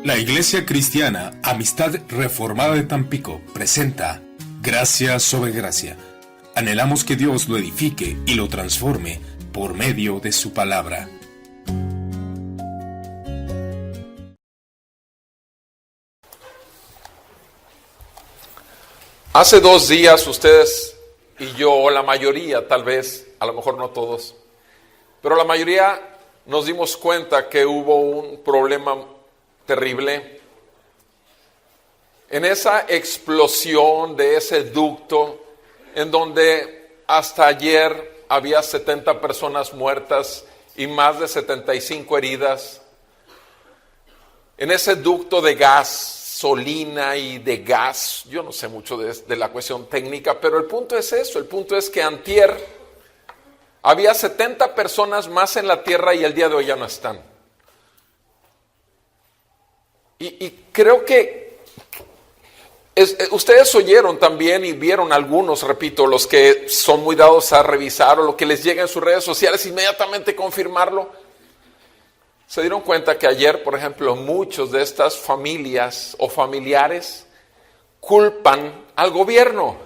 La Iglesia Cristiana Amistad Reformada de Tampico presenta Gracia sobre Gracia. Anhelamos que Dios lo edifique y lo transforme por medio de su palabra. Hace 2 días ustedes y yo, o la mayoría tal vez, a lo mejor no todos, pero la mayoría nos dimos cuenta que hubo un problema terrible en esa explosión de ese ducto en donde hasta ayer había 70 personas muertas y más de 75 heridas. En ese ducto de gasolina y de gas, yo no sé mucho de la cuestión técnica, pero el punto es eso, el punto es que antier había 70 personas más en la tierra y el día de hoy ya no están. Y creo que ustedes oyeron también y vieron algunos, repito, los que son muy dados a revisar o lo que les llega en sus redes sociales, inmediatamente confirmarlo. Se dieron cuenta que ayer, por ejemplo, muchos de estas familias o familiares culpan al gobierno.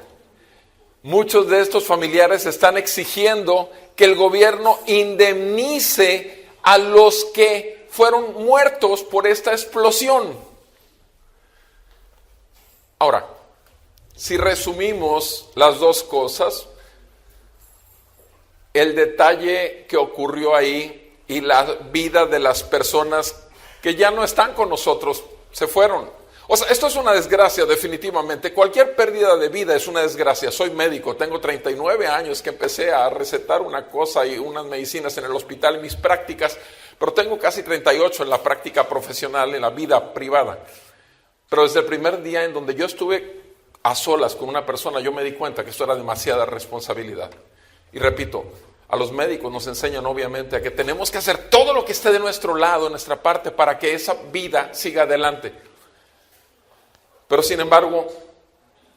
Muchos de estos familiares están exigiendo que el gobierno indemnice a los que fueron muertos por esta explosión. Ahora, si resumimos las dos cosas, el detalle que ocurrió ahí y la vida de las personas que ya no están con nosotros, se fueron. O sea, esto es una desgracia definitivamente. Cualquier pérdida de vida es una desgracia. Soy médico, tengo 39 años que empecé a recetar una cosa y unas medicinas en el hospital en mis prácticas, pero tengo casi 38 en la práctica profesional, en la vida privada. Pero desde el primer día en donde yo estuve a solas con una persona, yo me di cuenta que esto era demasiada responsabilidad. Y repito, a los médicos nos enseñan obviamente a que tenemos que hacer todo lo que esté de nuestro lado, de nuestra parte, para que esa vida siga adelante. Pero sin embargo,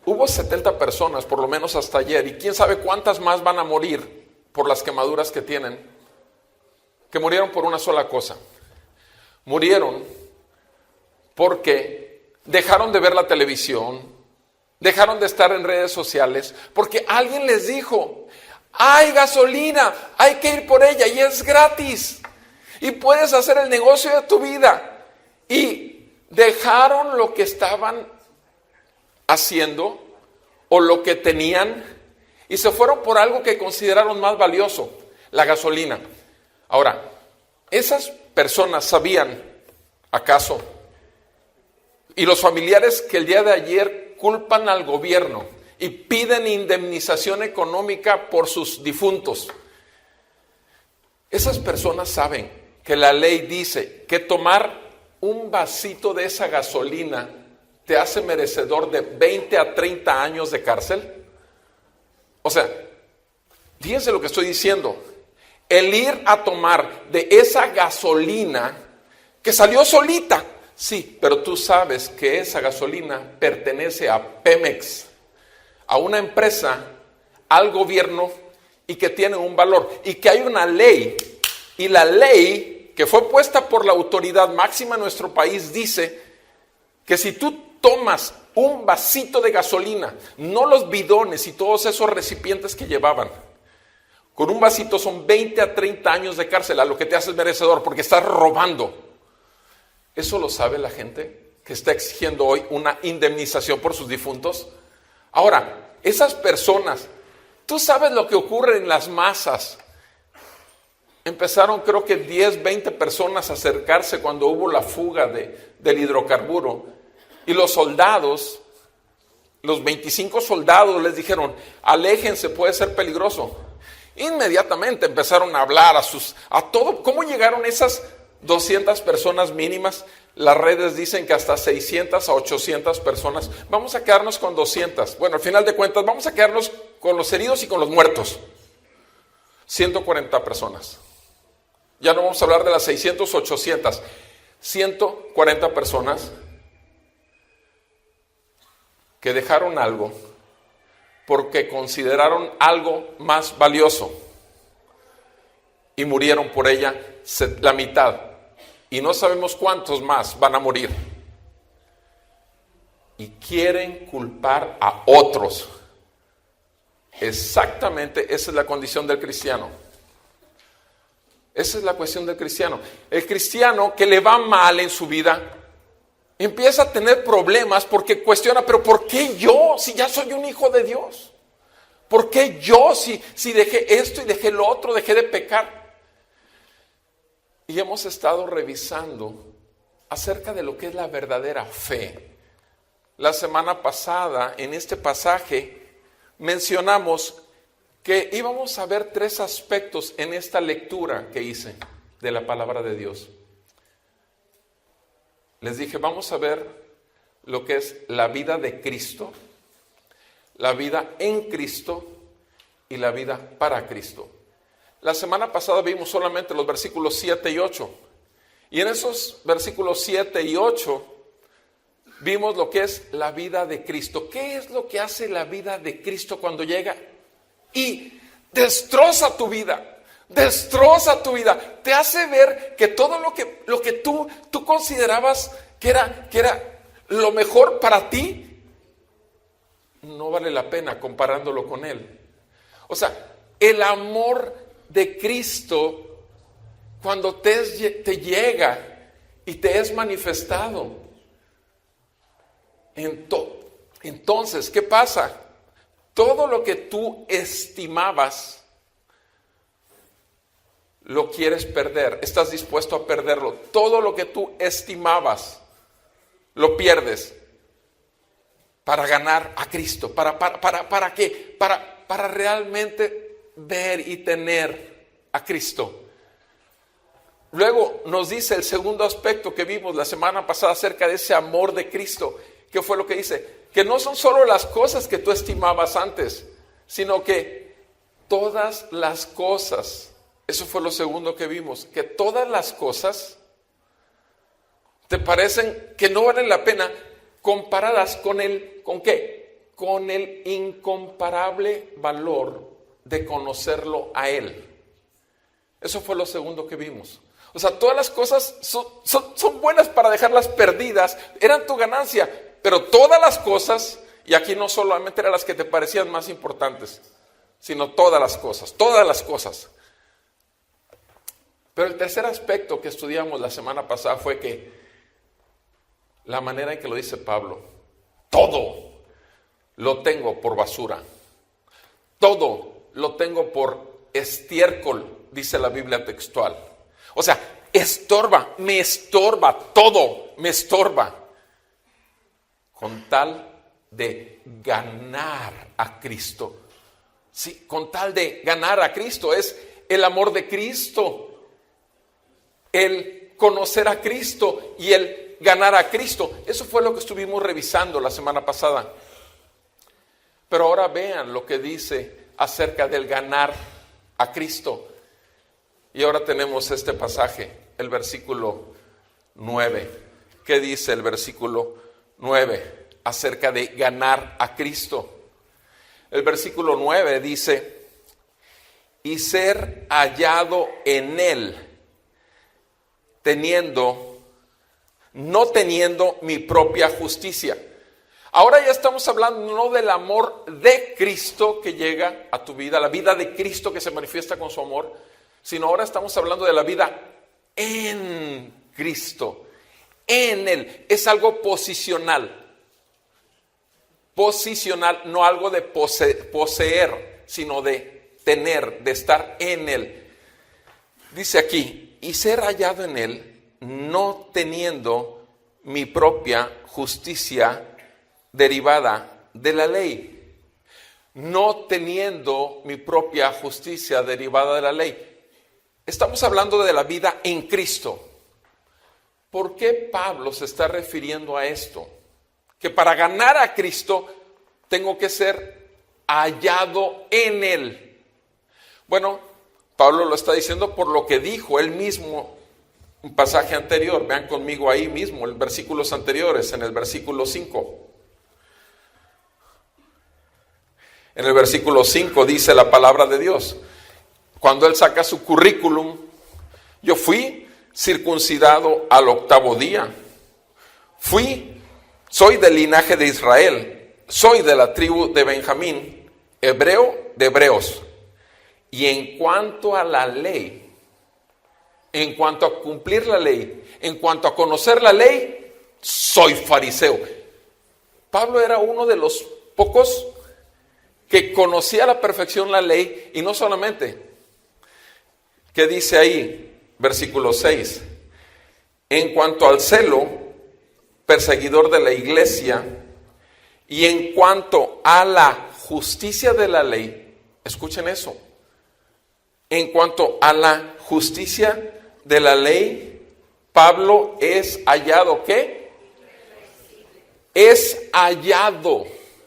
hubo 70 personas, por lo menos hasta ayer, y quién sabe cuántas más van a morir por las quemaduras que tienen, que murieron por una sola cosa. Murieron porque dejaron de ver la televisión, dejaron de estar en redes sociales, porque alguien les dijo: hay gasolina, hay que ir por ella y es gratis, y puedes hacer el negocio de tu vida. Y dejaron lo que estaban haciendo o lo que tenían y se fueron por algo que consideraron más valioso, la gasolina. Ahora, esas personas sabían, ¿acaso? Y los familiares que el día de ayer culpan al gobierno y piden indemnización económica por sus difuntos, esas personas saben que la ley dice que tomar un vasito de esa gasolina te hace merecedor de 20 a 30 años de cárcel. O sea, fíjense lo que estoy diciendo. El ir a tomar de esa gasolina que salió solita, sí, pero tú sabes que esa gasolina pertenece a Pemex, a una empresa, al gobierno, y que tiene un valor, y que hay una ley, y la ley que fue puesta por la autoridad máxima en nuestro país dice que si tú tomas un vasito de gasolina, no los bidones y todos esos recipientes que llevaban, con un vasito son 20 a 30 años de cárcel, a lo que te haces merecedor, porque estás robando. ¿Eso lo sabe la gente que está exigiendo hoy una indemnización por sus difuntos? Ahora, esas personas, tú sabes lo que ocurre en las masas. Empezaron creo que 10, 20 personas a acercarse cuando hubo la fuga del hidrocarburo. Y los soldados, los 25 soldados les dijeron: aléjense, puede ser peligroso. Inmediatamente empezaron a hablar a todo. ¿Cómo llegaron esas 200 personas mínimas? Las redes dicen que hasta 600 a 800 personas. Vamos a quedarnos con 200. Bueno, al final de cuentas, vamos a quedarnos con los heridos y con los muertos. 140 personas. Ya no vamos a hablar de las 600 o 800. 140 personas que dejaron algo porque consideraron algo más valioso y murieron por ella la mitad. Y no sabemos cuántos más van a morir. y quieren culpar a otros. Exactamente, esa es la condición del cristiano. Esa es la cuestión del cristiano. El cristiano que le va mal en su vida empieza a tener problemas porque cuestiona, pero ¿por qué yo si ya soy un hijo de Dios? ¿Por qué yo si dejé esto y dejé lo otro, dejé de pecar? Y hemos estado revisando acerca de lo que es la verdadera fe. La semana pasada, en este pasaje, mencionamos que íbamos a ver 3 aspectos en esta lectura que hice de la palabra de Dios. Les dije, vamos a ver lo que es la vida de Cristo, la vida en Cristo y la vida para Cristo. La semana pasada vimos solamente los versículos 7 y 8. Y en esos versículos 7 y 8 vimos lo que es la vida de Cristo. ¿Qué es lo que hace la vida de Cristo cuando llega y destroza tu vida? Destroza tu vida. Te hace ver que todo lo que tú considerabas que era lo mejor para ti, no vale la pena comparándolo con Él. O sea, el amor de Cristo, cuando te llega y te es manifestado, entonces, ¿qué pasa? Todo lo que tú estimabas, lo quieres perder, estás dispuesto a perderlo. Todo lo que tú estimabas, lo pierdes para ganar a Cristo. ¿Para qué? Para realmente ver y tener a Cristo. Luego nos dice el segundo aspecto que vimos la semana pasada acerca de ese amor de Cristo. ¿Qué fue lo que dice? Que no son solo las cosas que tú estimabas antes, sino que todas las cosas. Eso fue lo segundo que vimos, que todas las cosas te parecen que no valen la pena comparadas ¿con qué? Con el incomparable valor de conocerlo a Él. Eso fue lo segundo que vimos. O sea, todas las cosas son buenas para dejarlas perdidas, eran tu ganancia, pero todas las cosas, y aquí no solamente eran las que te parecían más importantes, sino todas las cosas. Pero el tercer aspecto que estudiamos la semana pasada fue que la manera en que lo dice Pablo, todo lo tengo por basura, todo lo tengo por estiércol, dice la Biblia textual. O sea, me estorba, todo me estorba, con tal de ganar a Cristo. Sí, con tal de ganar a Cristo, es el amor de Cristo, el conocer a Cristo y el ganar a Cristo. Eso fue lo que estuvimos revisando la semana pasada. Pero ahora vean lo que dice acerca del ganar a Cristo. Y ahora tenemos este pasaje, el versículo 9. ¿Qué dice el versículo 9 acerca de ganar a Cristo? El versículo 9 dice, y ser hallado en Él, no teniendo mi propia justicia. Ahora ya estamos hablando no del amor de Cristo que llega a tu vida, la vida de Cristo que se manifiesta con su amor, sino ahora estamos hablando de la vida en Cristo, en Él. Es algo posicional, no algo de poseer, sino de tener, de estar en Él. Dice aquí, y ser hallado en Él, no teniendo mi propia justicia derivada de la ley. No teniendo mi propia justicia derivada de la ley. Estamos hablando de la vida en Cristo. ¿Por qué Pablo se está refiriendo a esto? Que para ganar a Cristo tengo que ser hallado en Él. Bueno, Pablo lo está diciendo por lo que dijo él mismo, un pasaje anterior. Vean conmigo ahí mismo, en versículos anteriores, en el versículo 5. En el versículo 5 dice la palabra de Dios, cuando él saca su currículum, yo fui circuncidado al 8º día, fui soy del linaje de Israel, soy de la tribu de Benjamín, hebreo de hebreos. Y en cuanto a la ley, en cuanto a cumplir la ley, en cuanto a conocer la ley, soy fariseo. Pablo era uno de los pocos que conocía a la perfección la ley, y no solamente. ¿Qué dice ahí? Versículo 6. En cuanto al celo, perseguidor de la iglesia, y en cuanto a la justicia de la ley, escuchen eso. En cuanto a la justicia de la ley, Pablo es hallado, ¿qué? Es hallado.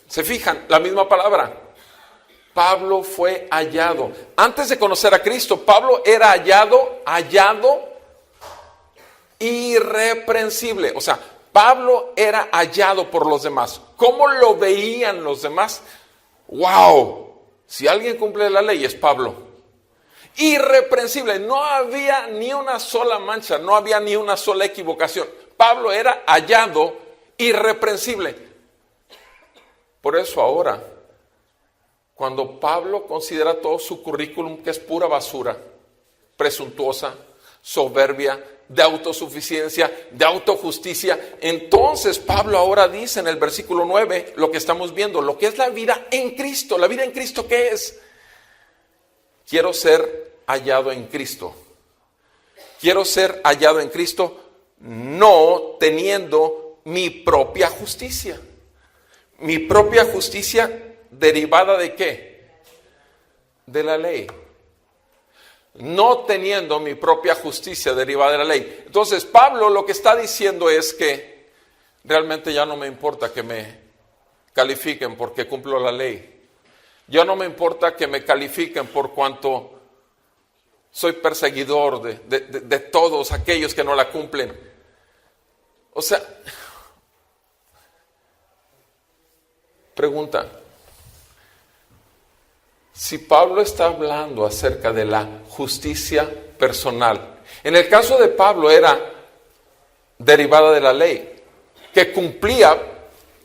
¿Se fijan? La misma palabra. Pablo fue hallado. Antes de conocer a Cristo, Pablo era hallado irreprensible. O sea, Pablo era hallado por los demás. ¿Cómo lo veían los demás? ¡Wow! Si alguien cumple la ley es Pablo. Irreprensible. No había ni una sola mancha, no había ni una sola equivocación. Pablo era hallado irreprensible. Por eso ahora, cuando Pablo considera todo su currículum que es pura basura, presuntuosa, soberbia, de autosuficiencia, de autojusticia, entonces Pablo ahora dice en el versículo 9, lo que estamos viendo, lo que es la vida en Cristo. ¿La vida en Cristo qué es? Quiero ser hallado en Cristo. Quiero ser hallado en Cristo, no teniendo mi propia justicia. Mi propia justicia derivada de ¿qué? De la ley. No teniendo mi propia justicia derivada de la ley. Entonces Pablo lo que está diciendo es que realmente ya no me importa que me califiquen porque cumplo la ley. Ya no me importa que me califiquen por cuanto soy perseguidor de todos aquellos que no la cumplen. O sea, pregunta, si Pablo está hablando acerca de la justicia personal, en el caso de Pablo era derivada de la ley, que cumplía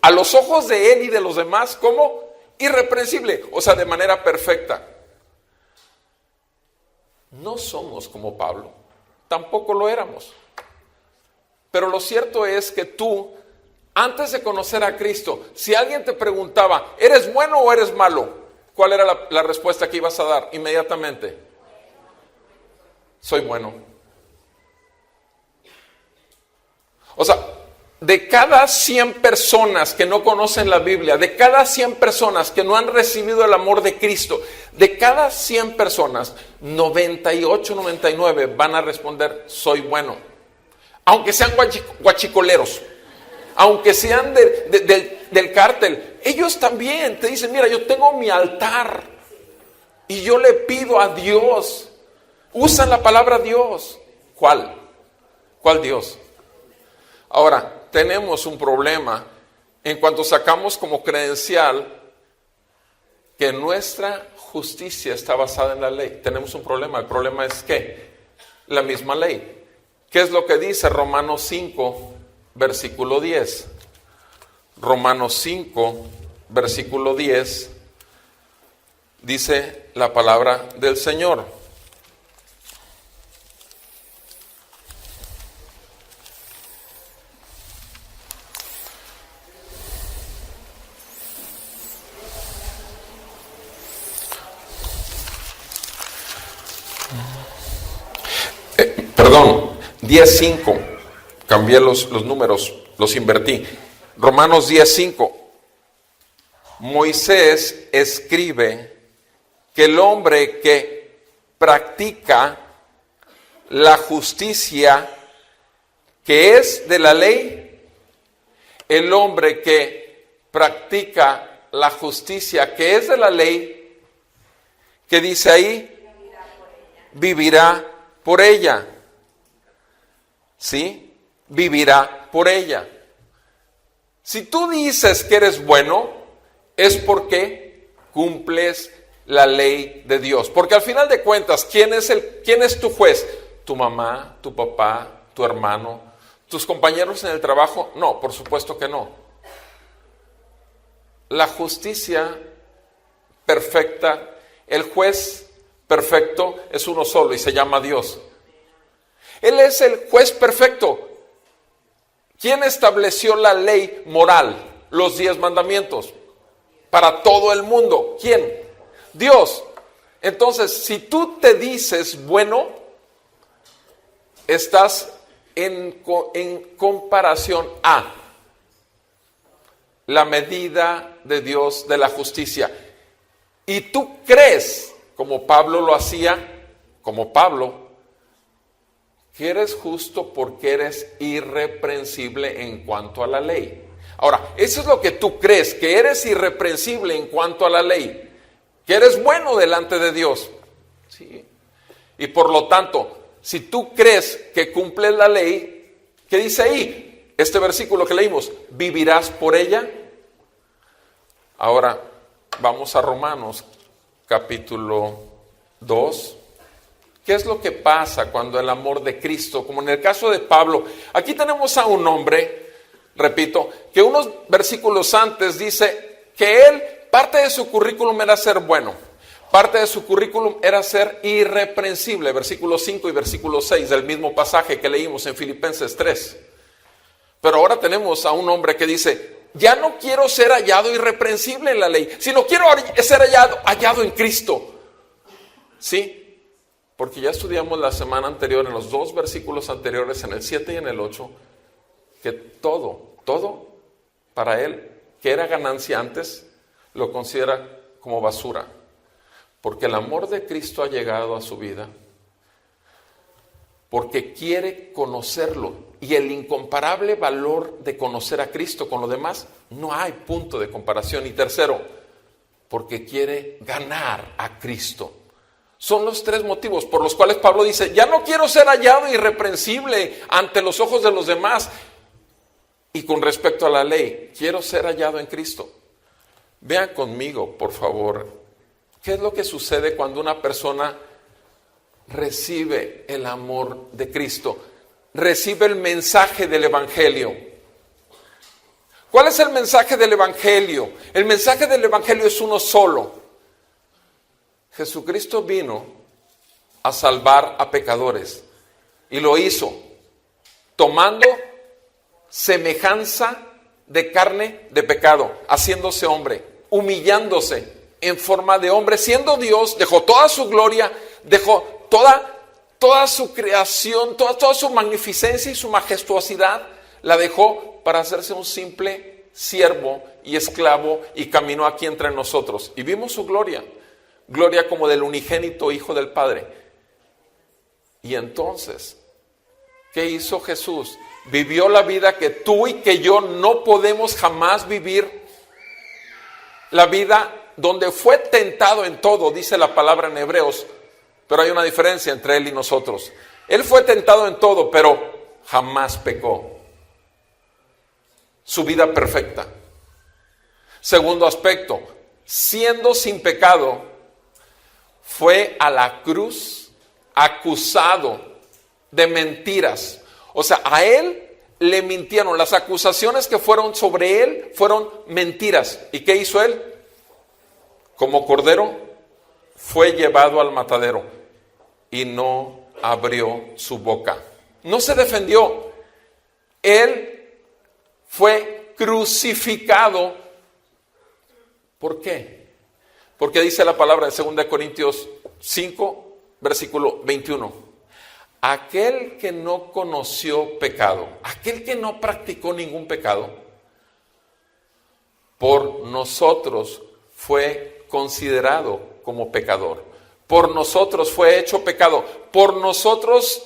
a los ojos de él y de los demás como irreprensible, o sea, de manera perfecta. No somos como Pablo, tampoco lo éramos. Pero lo cierto es que tú, antes de conocer a Cristo, si alguien te preguntaba, ¿eres bueno o eres malo? ¿Cuál era la respuesta que ibas a dar inmediatamente? Soy bueno. O sea, de cada 100 personas que no conocen la Biblia, de cada 100 personas que no han recibido el amor de Cristo, de cada 100 personas, 98, 99 van a responder, soy bueno. Aunque sean guachicoleros, aunque sean del cártel, ellos también te dicen, mira, yo tengo mi altar y yo le pido a Dios. Usan la palabra Dios. ¿Cuál? ¿Cuál Dios? Ahora, tenemos un problema en cuanto sacamos como credencial que nuestra justicia está basada en la ley. Tenemos un problema. El problema es ¿qué? La misma ley. ¿Qué es lo que dice Romanos 5, versículo 10? Romanos 5, versículo 10, dice la palabra del Señor. Perdón, 10:5, cambié los números, los invertí. Romanos 10:5, Moisés escribe que el hombre que practica la justicia que es de la ley, el hombre que practica la justicia que es de la ley, ¿qué dice ahí? Vivirá por ella. ¿Sí? Vivirá por ella. Si tú dices que eres bueno, es porque cumples la ley de Dios. Porque al final de cuentas, ¿quién es tu juez? ¿Tu mamá, tu papá, tu hermano, tus compañeros en el trabajo? No, por supuesto que no. la justicia perfecta, el juez perfecto es uno solo y se llama Dios. Él es el juez perfecto. ¿Quién estableció la ley moral, los 10 mandamientos para todo el mundo? ¿Quién? Dios. Entonces, si tú te dices bueno, estás en comparación a la medida de Dios de la justicia. Y tú crees, como Pablo lo hacía, como Pablo, que eres justo porque eres irreprensible en cuanto a la ley. Ahora, eso es lo que tú crees, que eres irreprensible en cuanto a la ley, que eres bueno delante de Dios. Sí. Y por lo tanto, si tú crees que cumples la ley, ¿qué dice ahí? Este versículo que leímos, ¿vivirás por ella? Ahora, vamos a Romanos, capítulo 2. ¿Qué es lo que pasa cuando el amor de Cristo, como en el caso de Pablo? Aquí tenemos a un hombre, repito, que unos versículos antes dice que él, parte de su currículum era ser bueno, parte de su currículum era ser irreprensible, versículo 5 y versículo 6 del mismo pasaje que leímos en Filipenses 3. Pero ahora tenemos a un hombre que dice, ya no quiero ser hallado irreprensible en la ley, sino quiero ser hallado en Cristo. ¿Sí? Porque ya estudiamos la semana anterior, en los 2 versículos anteriores, en el 7 y en el 8, que todo para él, que era ganancia antes, lo considera como basura. Porque el amor de Cristo ha llegado a su vida, porque quiere conocerlo. Y el incomparable valor de conocer a Cristo con lo demás, no hay punto de comparación. Y tercero, porque quiere ganar a Cristo. Son los 3 motivos por los cuales Pablo dice, ya no quiero ser hallado irreprensible ante los ojos de los demás. Y con respecto a la ley, quiero ser hallado en Cristo. Vean conmigo, por favor, ¿qué es lo que sucede cuando una persona recibe el amor de Cristo? Recibe el mensaje del Evangelio. ¿Cuál es el mensaje del Evangelio? El mensaje del Evangelio es uno solo. Jesucristo vino a salvar a pecadores y lo hizo tomando semejanza de carne de pecado, haciéndose hombre, humillándose en forma de hombre, siendo Dios, dejó toda su gloria, dejó toda su creación, toda su magnificencia y su majestuosidad, la dejó para hacerse un simple siervo y esclavo y caminó aquí entre nosotros. Y vimos su gloria como del unigénito Hijo del Padre. Y entonces, ¿qué hizo Jesús? Vivió la vida que tú y que yo no podemos jamás vivir. La vida donde fue tentado en todo, dice la palabra en Hebreos, pero hay una diferencia entre él y nosotros. Él fue tentado en todo, pero jamás pecó. Su vida perfecta. Segundo aspecto, siendo sin pecado, fue a la cruz acusado de mentiras. O sea, a él le mintieron. Las acusaciones que fueron sobre él fueron mentiras. ¿Y qué hizo él? Como cordero fue llevado al matadero y no abrió su boca. No se defendió. Él fue crucificado. ¿Por qué? Porque dice la palabra en 2 Corintios 5, versículo 21. Aquel que no conoció pecado, aquel que no practicó ningún pecado, por nosotros fue considerado como pecador. Por nosotros fue hecho pecado. Por nosotros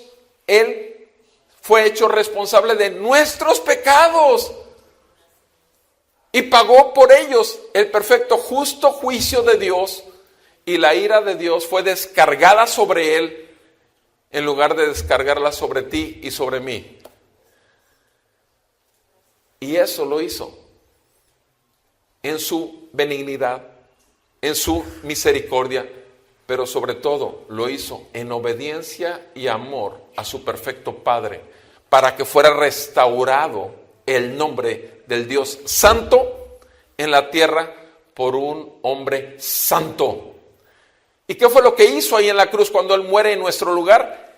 Él fue hecho responsable de nuestros pecados. Y pagó por ellos el perfecto, justo juicio de Dios. Y la ira de Dios fue descargada sobre Él en lugar de descargarla sobre ti y sobre mí. Y eso lo hizo en su benignidad, en su misericordia, pero sobre todo lo hizo en obediencia y amor a su perfecto Padre, para que fuera restaurado el nombre del Dios santo en la tierra por un hombre santo. ¿Y qué fue lo que hizo ahí en la cruz cuando Él muere en nuestro lugar?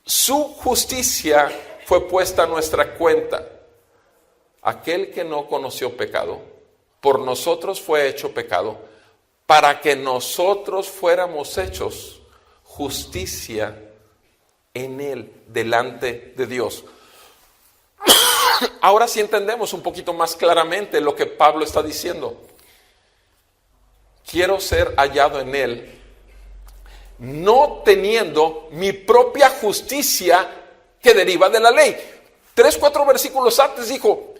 Su justicia fue puesta a nuestra cuenta. Aquel que no conoció pecado, por nosotros fue hecho pecado, para que nosotros fuéramos hechos justicia en Él, delante de Dios. Ahora sí entendemos un poquito más claramente lo que Pablo está diciendo. Quiero ser hallado en Él, no teniendo mi propia justicia que deriva de la ley. 3-4 versículos antes dijo,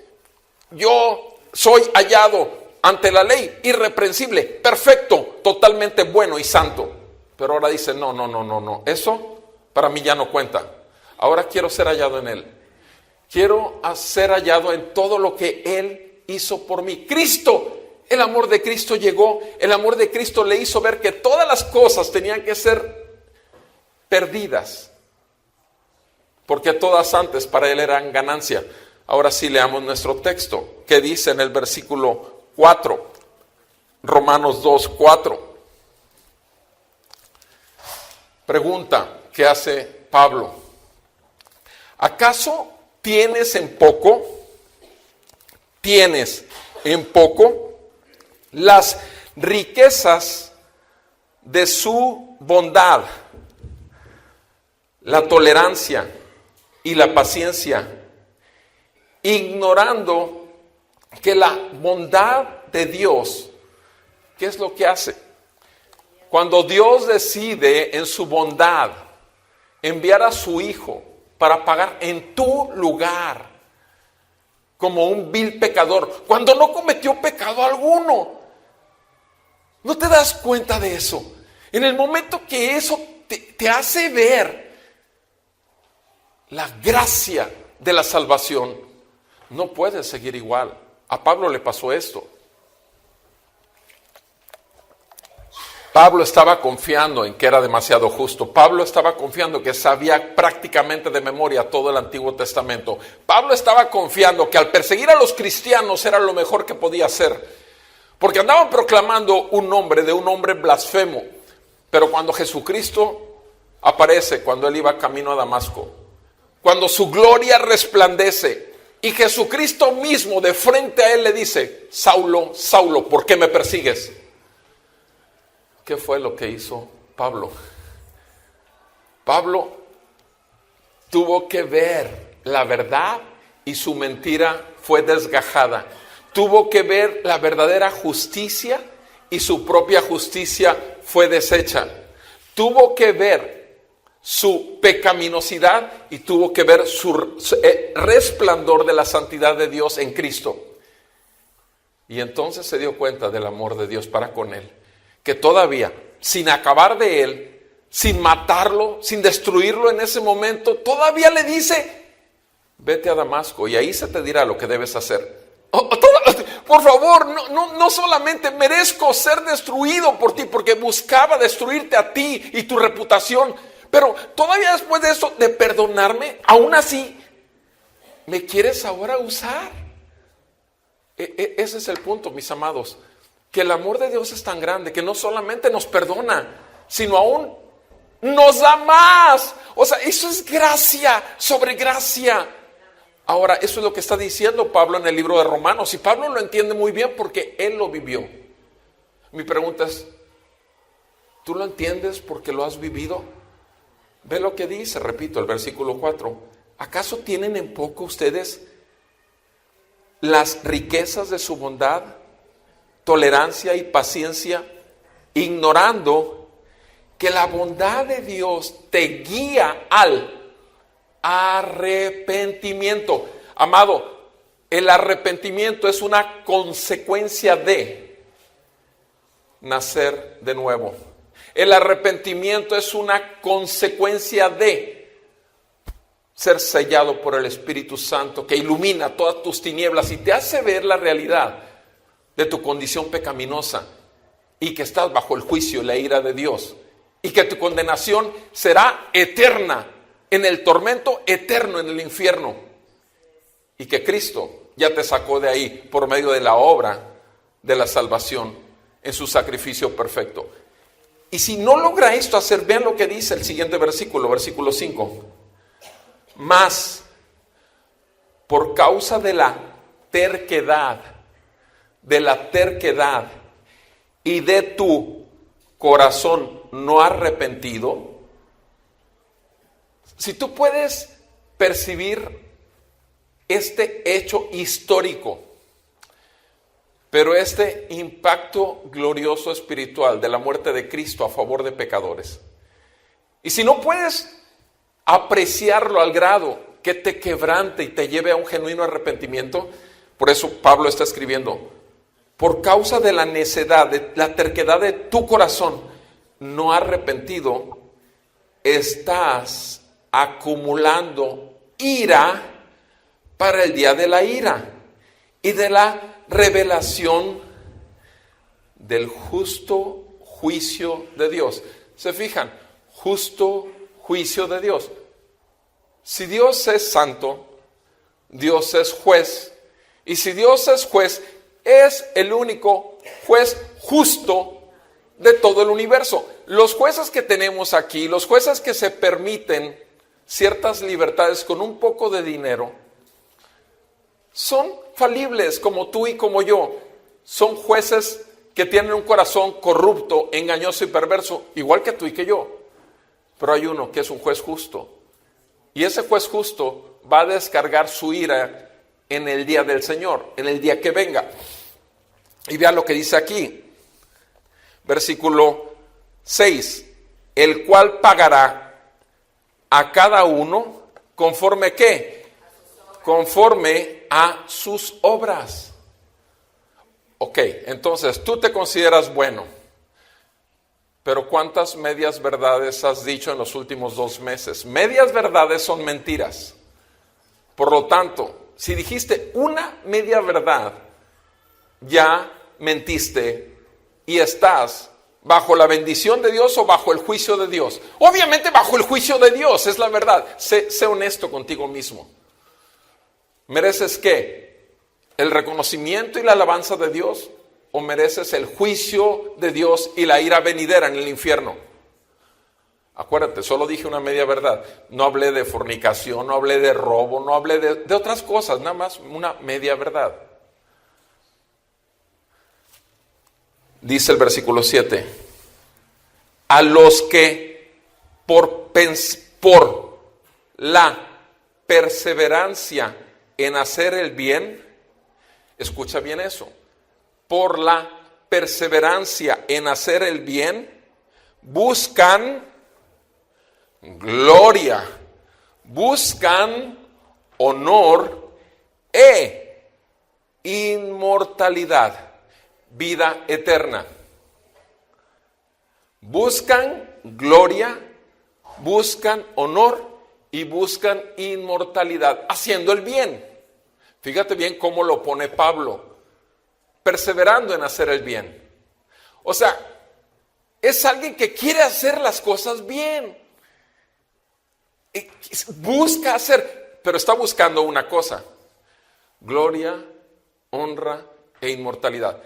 yo soy hallado ante la ley, irreprensible, perfecto, totalmente bueno y santo. Pero ahora dice, no, eso para mí ya no cuenta. Ahora quiero ser hallado en Él. Quiero ser hallado en todo lo que Él hizo por mí. Cristo, el amor de Cristo llegó, el amor de Cristo le hizo ver que todas las cosas tenían que ser perdidas, porque todas antes para Él eran ganancia. Ahora sí leamos nuestro texto, que dice en el versículo 4, Romanos 2:4. Pregunta que hace Pablo: ¿acaso tienes en poco las riquezas de su bondad, la tolerancia y la paciencia, ignorando que la bondad de Dios, ¿qué es lo que hace? Cuando Dios decide en su bondad enviar a su Hijo para pagar en tu lugar como un vil pecador, cuando no cometió pecado alguno, ¿no te das cuenta de eso? En el momento que eso te hace ver la gracia de la salvación, no puedes seguir igual. A Pablo le pasó esto. Pablo estaba confiando en que era demasiado justo. Pablo estaba confiando que sabía prácticamente de memoria todo el Antiguo Testamento. Pablo estaba confiando que al perseguir a los cristianos era lo mejor que podía hacer, porque andaban proclamando un nombre de un hombre blasfemo. Pero cuando Jesucristo aparece, cuando Él iba camino a Damasco, cuando su gloria resplandece y Jesucristo mismo de frente a Él le dice: Saulo, Saulo, ¿por qué me persigues? ¿Qué fue lo que hizo Pablo? Pablo tuvo que ver la verdad y su mentira fue desgajada. Tuvo que ver la verdadera justicia y su propia justicia fue deshecha. Tuvo que ver su pecaminosidad y tuvo que ver su resplandor de la santidad de Dios en Cristo. Y entonces se dio cuenta del amor de Dios para con él, que todavía, sin acabar de él, sin matarlo, sin destruirlo en ese momento, todavía le dice: vete a Damasco y ahí se te dirá lo que debes hacer. Por favor, no solamente merezco ser destruido por ti, porque buscaba destruirte a ti y tu reputación, pero todavía después de eso, de perdonarme, aún así, ¿me quieres ahora usar? Ese es el punto, mis amados, que el amor de Dios es tan grande que no solamente nos perdona, sino aún nos da más. O sea, eso es gracia sobre gracia. Ahora, eso es lo que está diciendo Pablo en el libro de Romanos, y Pablo lo entiende muy bien porque él lo vivió. Mi pregunta es: ¿tú lo entiendes porque lo has vivido? Ve lo que dice, repito, el versículo 4. ¿Acaso tienen en poco ustedes las riquezas de su bondad, tolerancia y paciencia, ignorando que la bondad de Dios te guía al arrepentimiento? Amado, el arrepentimiento es una consecuencia de nacer de nuevo. El arrepentimiento es una consecuencia de ser sellado por el Espíritu Santo, que ilumina todas tus tinieblas y te hace ver la realidad de tu condición pecaminosa y que estás bajo el juicio y la ira de Dios, y que tu condenación será eterna, en el tormento eterno en el infierno, y que Cristo ya te sacó de ahí por medio de la obra de la salvación en su sacrificio perfecto. Y si no logra esto hacer, vean lo que dice el siguiente versículo, versículo 5. Mas, por causa de la terquedad y de tu corazón no arrepentido, si tú puedes percibir este hecho histórico, pero este impacto glorioso espiritual de la muerte de Cristo a favor de pecadores, y si no puedes apreciarlo al grado que te quebrante y te lleve a un genuino arrepentimiento, por eso Pablo está escribiendo, por causa de la necedad, de la terquedad de tu corazón no arrepentido, estás acumulando ira para el día de la ira y de la revelación del justo juicio de Dios. ¿Se fijan? Justo juicio de Dios. Si Dios es santo, Dios es juez. Y si Dios es juez, es el único juez justo de todo el universo. Los jueces que tenemos aquí, los jueces que se permiten ciertas libertades con un poco de dinero, son falibles como tú y como yo. Son jueces que tienen un corazón corrupto, engañoso y perverso, igual que tú y que yo. Pero hay uno que es un juez justo. Y ese juez justo va a descargar su ira en el día del Señor, en el día que venga. Y vean lo que dice aquí, versículo 6, el cual pagará a cada uno conforme ¿qué? Conforme a sus obras. Ok, entonces tú te consideras bueno, pero ¿cuántas medias verdades has dicho en los últimos 2 meses? Medias verdades son mentiras. Por lo tanto, si dijiste una media verdad, ya mentiste y estás bajo la bendición de Dios o bajo el juicio de Dios. Obviamente bajo el juicio de Dios, es la verdad. Sé honesto contigo mismo. ¿Mereces qué? ¿El reconocimiento y la alabanza de Dios? ¿O mereces el juicio de Dios y la ira venidera en el infierno? Acuérdate, solo dije una media verdad. No hablé de fornicación, no hablé de robo, no hablé de otras cosas, nada más una media verdad. Dice el versículo 7, a los que por la perseverancia en hacer el bien, escucha bien eso, por la perseverancia en hacer el bien, buscan gloria, buscan honor e inmortalidad, vida eterna. Buscan gloria, buscan honor y buscan inmortalidad, haciendo el bien. Fíjate bien cómo lo pone Pablo, perseverando en hacer el bien. O sea, es alguien que quiere hacer las cosas bien. Busca hacer, pero está buscando una cosa: gloria, honra e inmortalidad.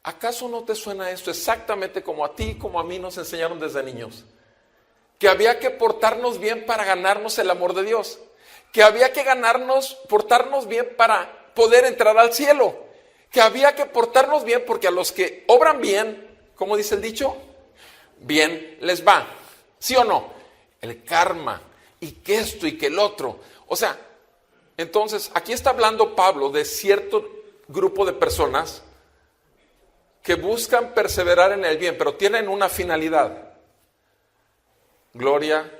¿Acaso no te suena esto exactamente como a ti, como a mí nos enseñaron desde niños? Que había que portarnos bien para ganarnos el amor de Dios. Que había que portarnos bien para poder entrar al cielo. Que había que portarnos bien porque a los que obran bien, ¿cómo dice el dicho? Bien les va. ¿Sí o no? El karma, y que esto y que el otro. O sea, entonces aquí está hablando Pablo de cierto grupo de personas que buscan perseverar en el bien, pero tienen una finalidad: gloria,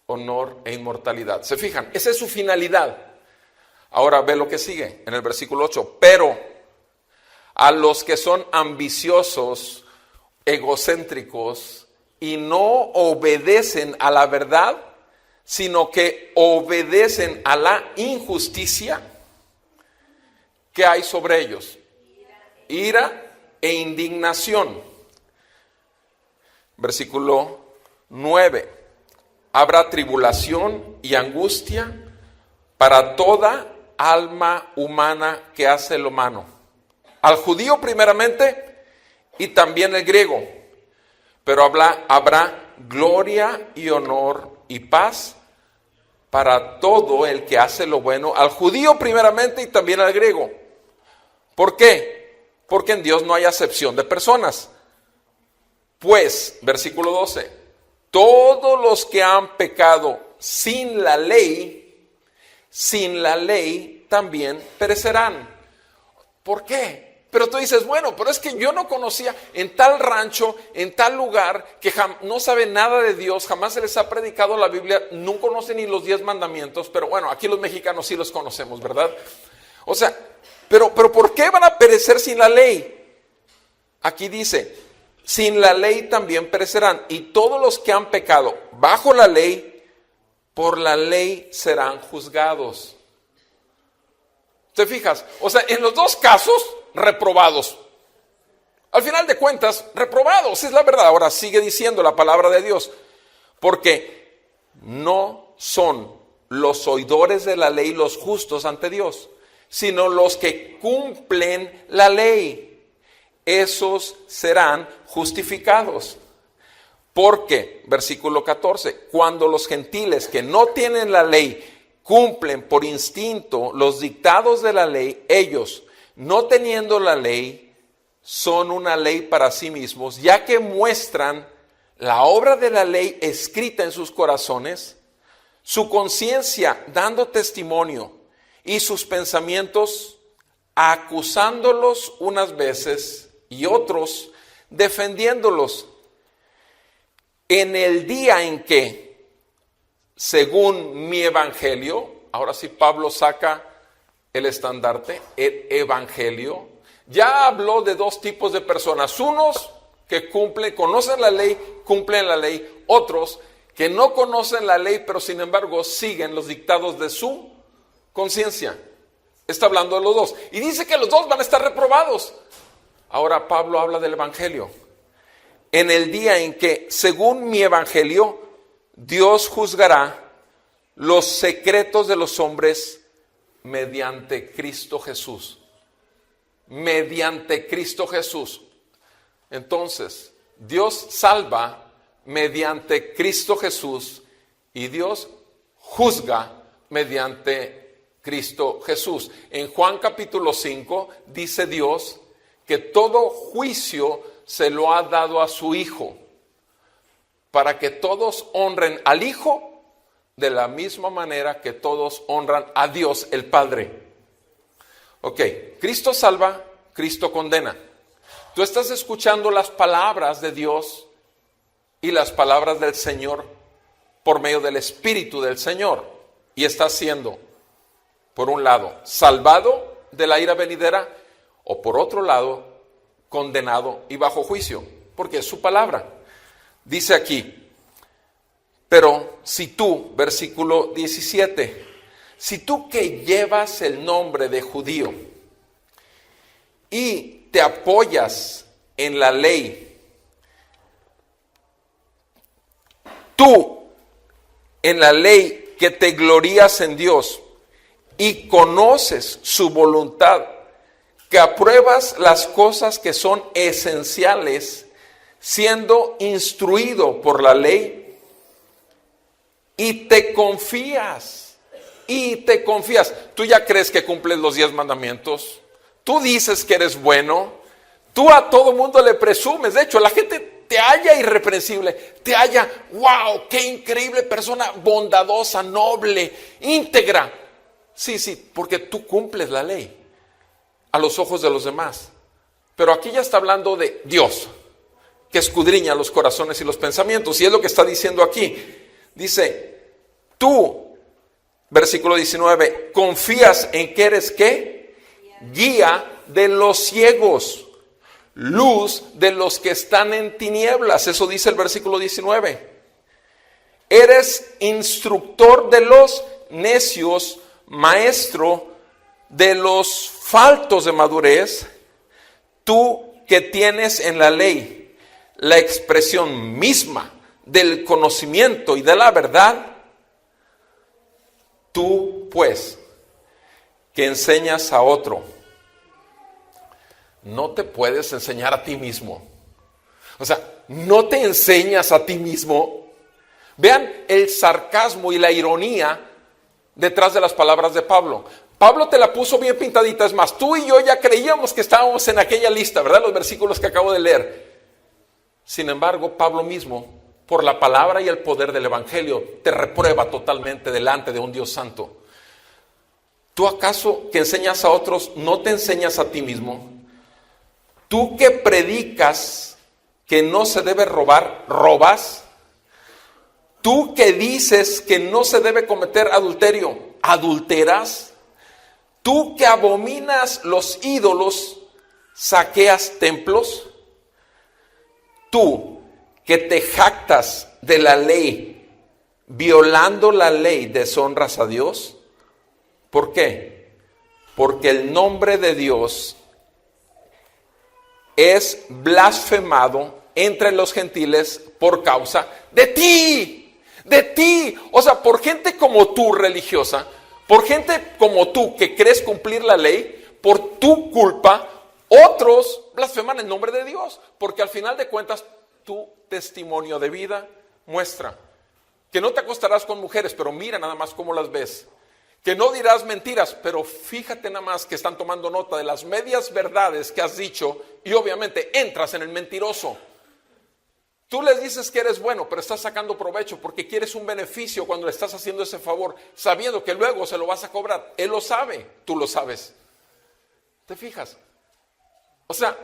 honor e inmortalidad. ¿Se fijan? Esa es su finalidad. Ahora ve lo que sigue en el versículo 8. Pero a los que son ambiciosos, egocéntricos y no obedecen a la verdad, sino que obedecen a la injusticia, ¿qué hay sobre ellos? Ira e indignación. Versículo 9. Habrá tribulación y angustia para toda alma humana que hace lo malo. al judío primeramente y también al griego. Pero habrá gloria y honor y paz para todo el que hace lo bueno, al judío primeramente y también al griego. ¿Por qué? Porque en Dios no hay acepción de personas. Pues, versículo 12, todos los que han pecado sin la ley también perecerán. ¿Por qué? Pero tú dices, bueno, pero es que yo no conocía en tal rancho, en tal lugar, que no sabe nada de Dios, jamás se les ha predicado la Biblia, no conocen ni los 10 mandamientos, pero bueno, aquí los mexicanos sí los conocemos, ¿verdad? O sea, pero ¿por qué van a perecer sin la ley? Aquí dice, sin la ley también perecerán, y todos los que han pecado bajo la ley, por la ley serán juzgados. ¿Te fijas? O sea, en los dos casos, reprobados. Al final de cuentas, reprobados, es la verdad. Ahora sigue diciendo la palabra de Dios, porque no son los oidores de la ley los justos ante Dios, sino los que cumplen la ley. Esos serán justificados. Porque, versículo 14, cuando los gentiles que no tienen la ley cumplen por instinto los dictados de la ley, ellos, no teniendo la ley, son una ley para sí mismos, ya que muestran la obra de la ley escrita en sus corazones, su conciencia dando testimonio y sus pensamientos acusándolos unas veces y otros defendiéndolos. En el día en que, según mi evangelio, ahora sí Pablo saca el estandarte, el evangelio, ya habló de dos tipos de personas, unos que conocen la ley, cumplen la ley, otros que no conocen la ley, pero sin embargo siguen los dictados de su conciencia. Está hablando de los dos, y dice que los dos van a estar reprobados. Ahora Pablo habla del evangelio. En el día en que, según mi evangelio, Dios juzgará los secretos de los hombres mediante Cristo Jesús. Mediante Cristo Jesús. Entonces, Dios salva mediante Cristo Jesús y Dios juzga mediante Cristo Jesús. En Juan capítulo 5 dice Dios que todo juicio se lo ha dado a su Hijo, para que todos honren al Hijo de la misma manera que todos honran a Dios el Padre. Ok, Cristo salva, Cristo condena. Tú estás escuchando las palabras de Dios y las palabras del Señor por medio del Espíritu del Señor, y estás siendo, por un lado, salvado de la ira venidera, o por otro lado, condenado y bajo juicio, porque es su palabra. Dice aquí, pero si tú, versículo 17, si tú que llevas el nombre de judío y te apoyas en la ley, tú en la ley que te glorías en Dios y conoces su voluntad, que apruebas las cosas que son esenciales, siendo instruido por la ley, y te confías, tú ya crees que cumples los 10 mandamientos, tú dices que eres bueno, tú a todo mundo le presumes, de hecho la gente te halla irreprensible, te halla, wow, qué increíble persona, bondadosa, noble, íntegra, sí, porque tú cumples la ley a los ojos de los demás. Pero aquí ya está hablando de Dios, que escudriña los corazones y los pensamientos, y es lo que está diciendo aquí. Dice, tú, versículo 19, confías en que eres ¿qué? Guía de los ciegos, luz de los que están en tinieblas. Eso dice el versículo 19. Eres instructor de los necios, maestro de los faltos de madurez, tú que tienes en la ley la expresión misma del conocimiento y de la verdad, tú pues que enseñas a otro, no te puedes enseñar a ti mismo. O sea, no te enseñas a ti mismo. Vean el sarcasmo y la ironía detrás de las palabras de Pablo. Pablo te la puso bien pintadita. Es más, tú y yo ya creíamos que estábamos en aquella lista, ¿verdad? Los versículos que acabo de leer. Sin embargo, Pablo mismo, por la palabra y el poder del evangelio, te reprueba totalmente delante de un Dios santo. ¿Tú acaso que enseñas a otros no te enseñas a ti mismo? ¿Tú que predicas que no se debe robar, robas? ¿Tú que dices que no se debe cometer adulterio, adulteras? ¿Tú que abominas los ídolos, saqueas templos? ¿Tú que te jactas de la ley, violando la ley, deshonras a Dios? ¿Por qué? Porque el nombre de Dios es blasfemado entre los gentiles por causa de ti, de ti. O sea, por gente como tú religiosa, por gente como tú que crees cumplir la ley, por tu culpa, otros blasfeman el nombre de Dios. Porque al final de cuentas, tu testimonio de vida muestra que no te acostarás con mujeres, pero mira nada más cómo las ves. Que no dirás mentiras, pero fíjate nada más que están tomando nota de las medias verdades que has dicho y obviamente entras en el mentiroso. Tú les dices que eres bueno, pero estás sacando provecho porque quieres un beneficio cuando le estás haciendo ese favor, sabiendo que luego se lo vas a cobrar. Él lo sabe, tú lo sabes. ¿Te fijas? O sea,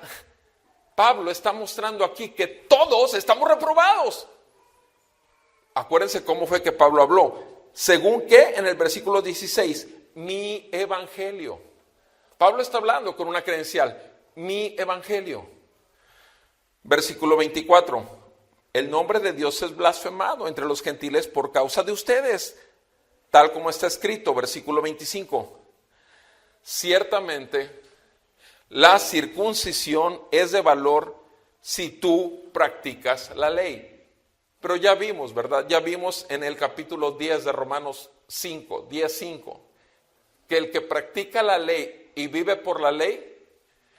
Pablo está mostrando aquí que todos estamos reprobados. Acuérdense cómo fue que Pablo habló. Según que en el versículo 16, mi evangelio. Pablo está hablando con una credencial, mi evangelio. Versículo 24, el nombre de Dios es blasfemado entre los gentiles por causa de ustedes, tal como está escrito, versículo 25. Ciertamente, la circuncisión es de valor si tú practicas la ley. Pero ya vimos, ¿verdad? Ya vimos en el capítulo 10 de Romanos 5, 10:5, que el que practica la ley y vive por la ley,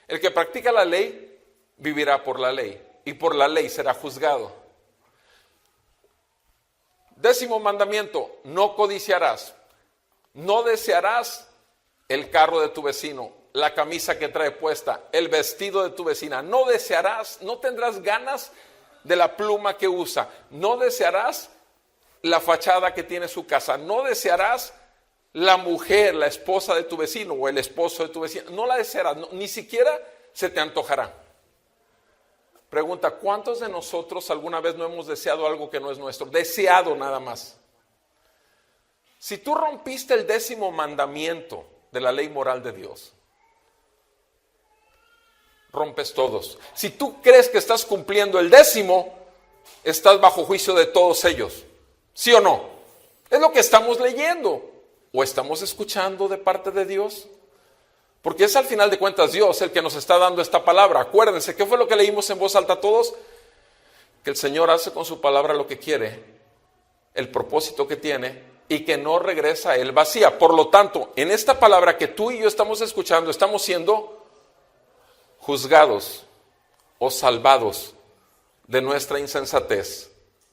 el que practica la ley vivirá por la ley y por la ley será juzgado. 10º mandamiento, no codiciarás, no desearás el carro de tu vecino, la camisa que trae puesta, el vestido de tu vecina, no desearás, no tendrás ganas de la pluma que usa, no desearás la fachada que tiene su casa, no desearás la mujer, la esposa de tu vecino o el esposo de tu vecino, no la desearás, ni siquiera se te antojará. Pregunta, ¿cuántos de nosotros alguna vez no hemos deseado algo que no es nuestro? Deseado nada más. Si tú rompiste el 10º mandamiento de la ley moral de Dios, rompes todos. Si tú crees que estás cumpliendo el 10º, estás bajo juicio de todos ellos. ¿Sí o no? Es lo que estamos leyendo. ¿O estamos escuchando de parte de Dios? Porque es al final de cuentas Dios el que nos está dando esta palabra. Acuérdense, ¿qué fue lo que leímos en voz alta todos? Que el Señor hace con su palabra lo que quiere, el propósito que tiene y que no regresa a Él vacía. Por lo tanto, en esta palabra que tú y yo estamos escuchando, estamos siendo juzgados o salvados de nuestra insensatez,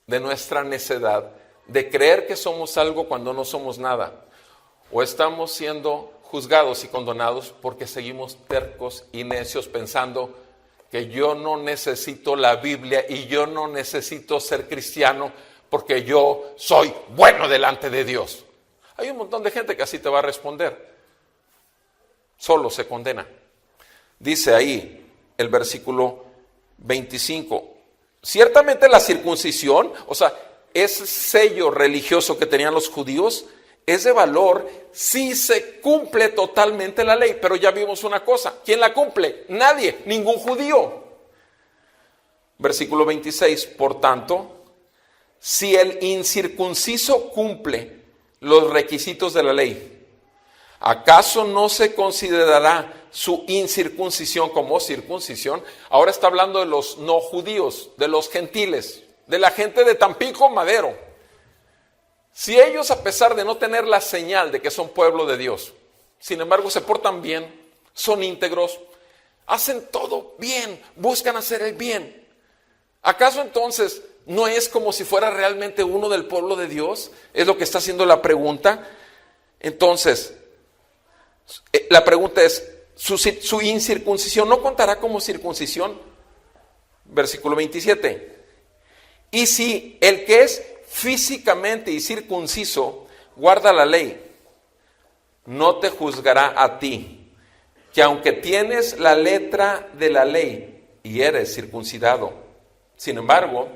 de nuestra necedad, de creer que somos algo cuando no somos nada, o estamos siendo juzgados y condenados porque seguimos tercos y necios pensando que yo no necesito la Biblia y yo no necesito ser cristiano porque yo soy bueno delante de Dios. Hay un montón de gente que así te va a responder. Solo se condena. Dice ahí el versículo 25, ciertamente la circuncisión, o sea, ese sello religioso que tenían los judíos, es de valor si se cumple totalmente la ley. Pero ya vimos una cosa, ¿quién la cumple? Nadie, ningún judío. Versículo 26, por tanto, si el incircunciso cumple los requisitos de la ley, ¿acaso no se considerará su incircuncisión como circuncisión? Ahora está hablando de los no judíos, de los gentiles, de la gente de Tampico, Madero. Si ellos, a pesar de no tener la señal de que son pueblo de Dios, sin embargo se portan bien, son íntegros, hacen todo bien, buscan hacer el bien. ¿Acaso entonces no es como si fuera realmente uno del pueblo de Dios? Es lo que está haciendo la pregunta. Entonces, la pregunta es, ¿su incircuncisión no contará como circuncisión? Versículo 27. Y si el que es físicamente incircunciso guarda la ley, no te juzgará a ti, que aunque tienes la letra de la ley y eres circuncidado, sin embargo,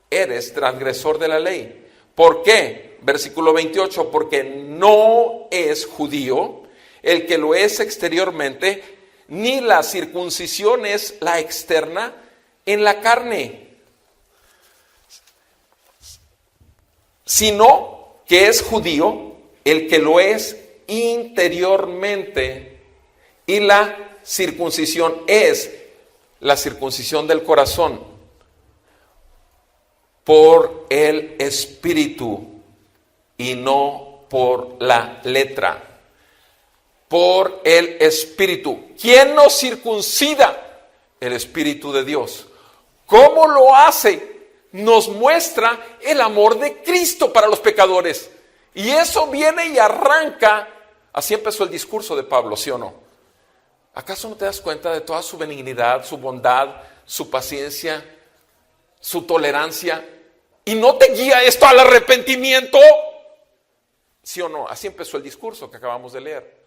eres transgresor de la ley. ¿Por qué? Versículo 28, porque no es judío el que lo es exteriormente, ni la circuncisión es la externa en la carne, sino que es judío el que lo es interiormente, y la circuncisión es la circuncisión del corazón por el espíritu y no por la letra. Por el espíritu. ¿Quién nos circuncida? El Espíritu de Dios. ¿Cómo lo hace? Nos muestra el amor de Cristo para los pecadores. Y eso viene y arranca. Así empezó el discurso de Pablo, ¿sí o no? ¿Acaso no te das cuenta de toda su benignidad, su bondad, su paciencia, su tolerancia? ¿Y no te guía esto al arrepentimiento? ¿Sí o no? Así empezó el discurso que acabamos de leer.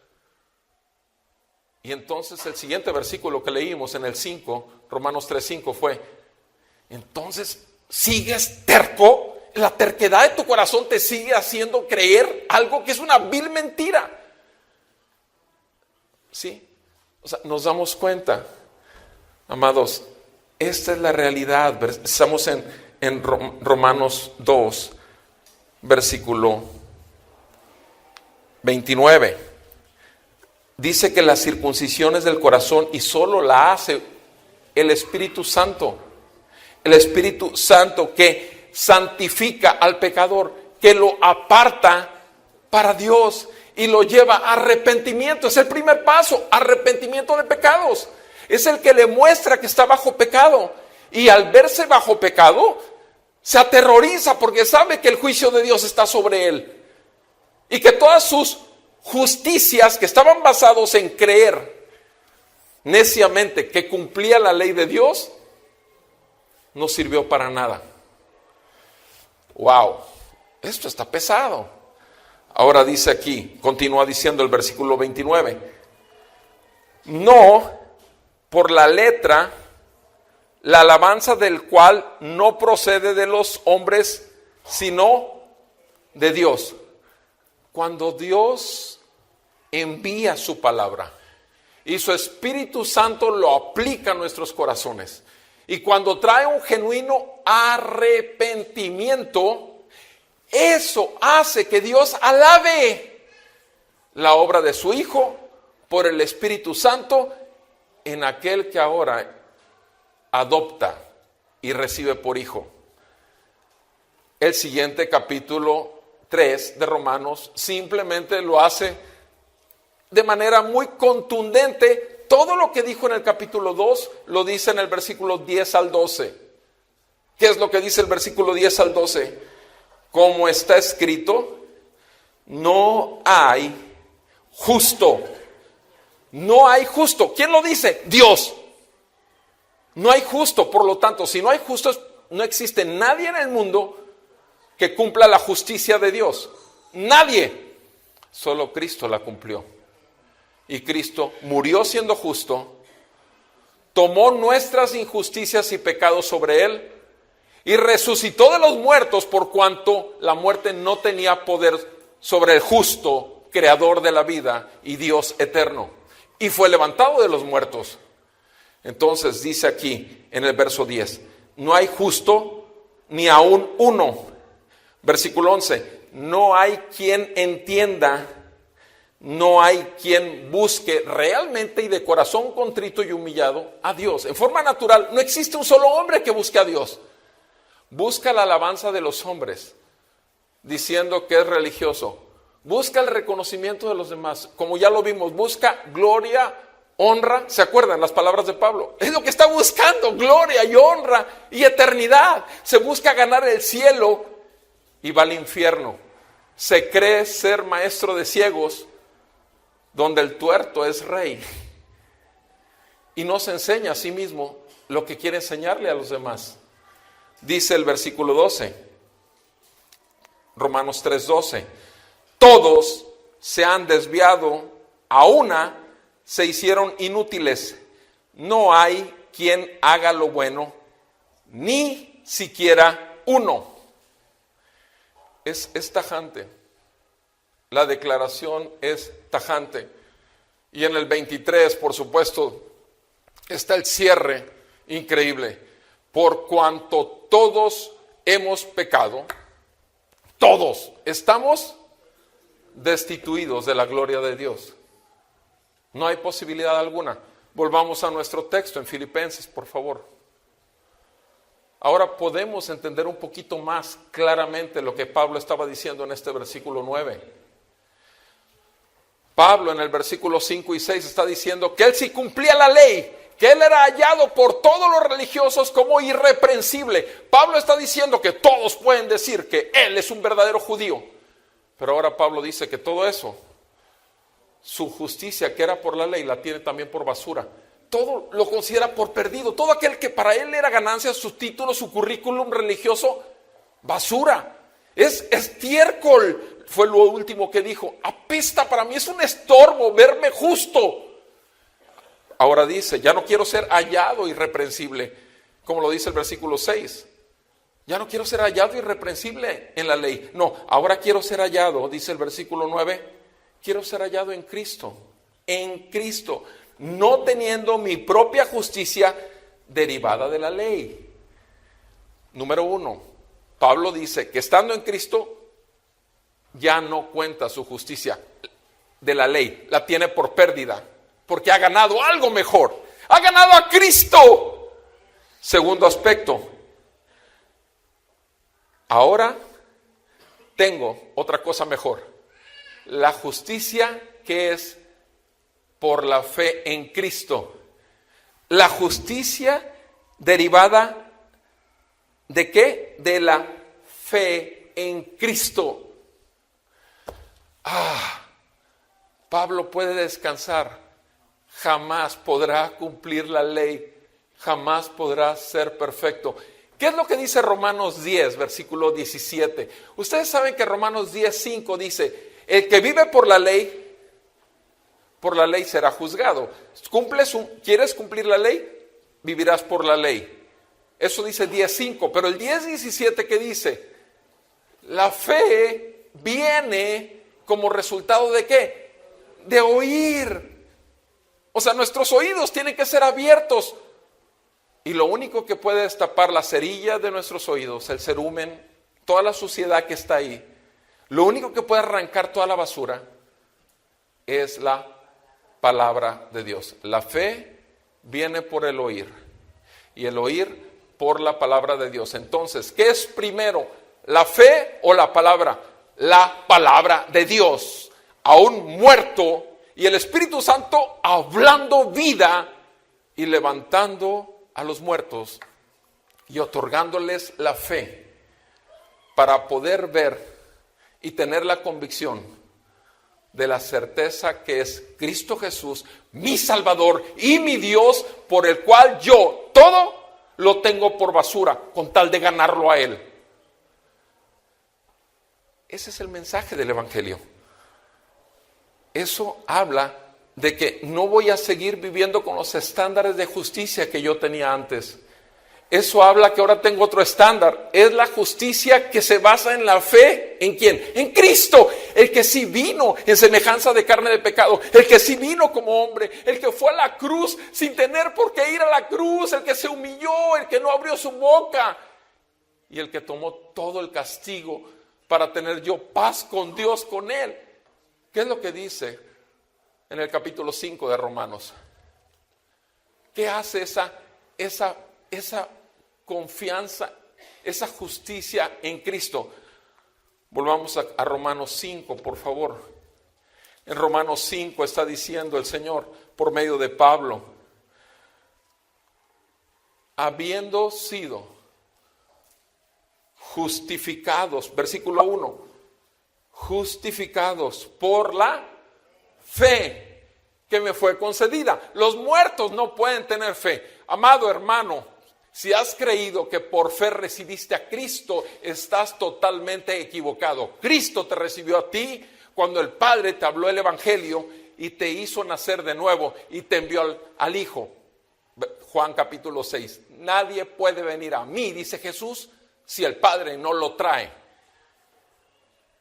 Y entonces el siguiente versículo que leímos en el 5, Romanos 3:5 fue, entonces sigues terco, la terquedad de tu corazón te sigue haciendo creer algo que es una vil mentira. ¿Sí? O sea, nos damos cuenta, amados, esta es la realidad. Estamos en Romanos 2, versículo 29. Dice que la circuncisión es del corazón y solo la hace el Espíritu Santo. El Espíritu Santo que santifica al pecador, que lo aparta para Dios y lo lleva a arrepentimiento. Es el primer paso, arrepentimiento de pecados. Es el que le muestra que está bajo pecado. Y al verse bajo pecado, se aterroriza porque sabe que el juicio de Dios está sobre él. Y que todas sus justicias que estaban basados en creer neciamente que cumplía la ley de Dios, no sirvió para nada. Wow, esto está pesado. Ahora dice aquí, continúa diciendo el versículo 29, no por la letra, la alabanza del cual no procede de los hombres, sino de Dios. Cuando Dios envía su palabra y su Espíritu Santo lo aplica a nuestros corazones, y cuando trae un genuino arrepentimiento, eso hace que Dios alabe la obra de su Hijo por el Espíritu Santo en aquel que ahora adopta y recibe por hijo. El siguiente capítulo 3 de Romanos simplemente lo hace de manera muy contundente. Todo lo que dijo en el capítulo 2 lo dice en el versículo 10 al 12. ¿Qué es lo que dice el versículo 10 al 12? Como está escrito, no hay justo. No hay justo. ¿Quién lo dice? Dios. No hay justo. Por lo tanto, si no hay justo, no existe nadie en el mundo que cumpla la justicia de Dios. Nadie. Solo Cristo la cumplió. Y Cristo murió siendo justo, tomó nuestras injusticias y pecados sobre él y resucitó de los muertos, por cuanto la muerte no tenía poder sobre el justo, creador de la vida y Dios eterno. Y fue levantado de los muertos. Entonces dice aquí en el verso 10, no hay justo ni aún uno. Versículo 11, no hay quien entienda, no hay quien busque realmente y de corazón contrito y humillado a Dios. En forma natural, no existe un solo hombre que busque a Dios. Busca la alabanza de los hombres, diciendo que es religioso. Busca el reconocimiento de los demás, como ya lo vimos. Busca gloria honra, ¿se acuerdan las palabras de Pablo? Es lo que está buscando, gloria y honra y eternidad. Se busca ganar el cielo y va al infierno. Se cree ser maestro de ciegos, donde el tuerto es rey. Y no se enseña a sí mismo lo que quiere enseñarle a los demás. Dice el versículo 12, Romanos 3:12, todos se han desviado, a una se hicieron inútiles. No hay quien haga lo bueno, ni siquiera uno. Es tajante. La declaración es tajante. Y en el 23, por supuesto, está el cierre increíble. Por cuanto todos hemos pecado, todos estamos destituidos de la gloria de Dios. No hay posibilidad alguna. Volvamos a nuestro texto en Filipenses, por favor. Ahora podemos entender un poquito más claramente lo que Pablo estaba diciendo en este versículo 9. Pablo en el versículo 5 y 6 está diciendo que él sí cumplía la ley, que él era hallado por todos los religiosos como irreprensible. Pablo está diciendo que todos pueden decir que él es un verdadero judío. Pero ahora Pablo dice que todo eso, su justicia que era por la ley, la tiene también por basura. Todo lo considera por perdido. Todo aquel que para él era ganancia, su título, su currículum religioso, basura. Es estiércol, fue lo último que dijo. Apesta para mí, es un estorbo verme justo. Ahora dice, ya no quiero ser hallado irreprensible, como lo dice el versículo 6. Ya no quiero ser hallado irreprensible en la ley. No, ahora quiero ser hallado, dice el versículo 9, quiero ser hallado en Cristo. En Cristo, no teniendo mi propia justicia derivada de la ley. Número 1, Pablo dice que estando en Cristo, ya no cuenta su justicia de la ley, la tiene por pérdida, porque ha ganado algo mejor, ha ganado a Cristo. Segundo aspecto, ahora tengo otra cosa mejor, la justicia que es por la fe en Cristo. La justicia derivada ¿de qué? De la fe en Cristo. Pablo puede descansar. Jamás podrá cumplir la ley. Jamás podrá ser perfecto. ¿Qué es lo que dice Romanos 10, versículo 17? Ustedes saben que Romanos 10, 5 dice, el que vive por la ley será juzgado. ¿Quieres cumplir la ley? Vivirás por la ley. Eso dice 10:5, pero el 10:17 ¿qué dice? La fe viene como resultado ¿de qué? De oír. O sea, nuestros oídos tienen que ser abiertos. Y lo único que puede destapar la cerilla de nuestros oídos, el cerumen, toda la suciedad que está ahí, lo único que puede arrancar toda la basura es la palabra de Dios. La fe viene por el oír y el oír por la palabra de Dios. Entonces, ¿qué es primero? ¿La fe o la palabra? La palabra de Dios, aún muerto, y el Espíritu Santo hablando vida y levantando a los muertos y otorgándoles la fe para poder ver y tener la convicción de la certeza que es Cristo Jesús, mi Salvador y mi Dios, por el cual yo todo lo tengo por basura con tal de ganarlo a Él. Ese es el mensaje del Evangelio. Eso habla de que no voy a seguir viviendo con los estándares de justicia que yo tenía antes. Eso habla que ahora tengo otro estándar. Es la justicia que se basa en la fe. ¿En quién? En Cristo. El que sí vino en semejanza de carne de pecado. El que sí vino como hombre. El que fue a la cruz sin tener por qué ir a la cruz. El que se humilló. El que no abrió su boca. Y el que tomó todo el castigo para tener yo paz con Dios, con Él. ¿Qué es lo que dice en el capítulo 5 de Romanos? ¿Qué hace esa confianza, esa justicia en Cristo? Volvamos a Romanos 5, por favor. En Romanos 5 está diciendo el Señor por medio de Pablo, habiendo sido justificados, versículo 1, justificados por la fe que me fue concedida. Los muertos no pueden tener fe. Amado hermano, si has creído que por fe recibiste a Cristo, estás totalmente equivocado. Cristo te recibió a ti cuando el Padre te habló el Evangelio y te hizo nacer de nuevo y te envió al Hijo. Juan capítulo 6. Nadie puede venir a mí, dice Jesús, si el Padre no lo trae.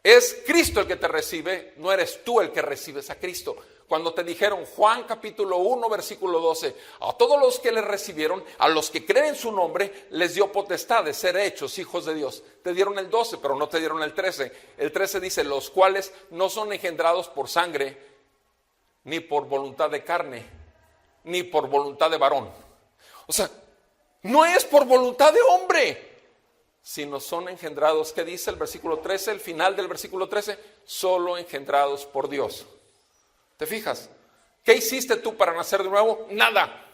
Es Cristo el que te recibe, no eres tú el que recibes a Cristo. Cuando te dijeron, Juan capítulo 1 versículo 12, a todos los que le recibieron, a los que creen en su nombre, les dio potestad de ser hechos hijos de Dios. Te dieron el 12, pero no te dieron el 13. El 13 dice, los cuales no son engendrados por sangre, ni por voluntad de carne, ni por voluntad de varón. O sea, no es por voluntad de hombre, sino son engendrados, ¿qué dice el versículo 13? El final del versículo 13, solo engendrados por Dios. ¿Te fijas? ¿Qué hiciste tú para nacer de nuevo? Nada.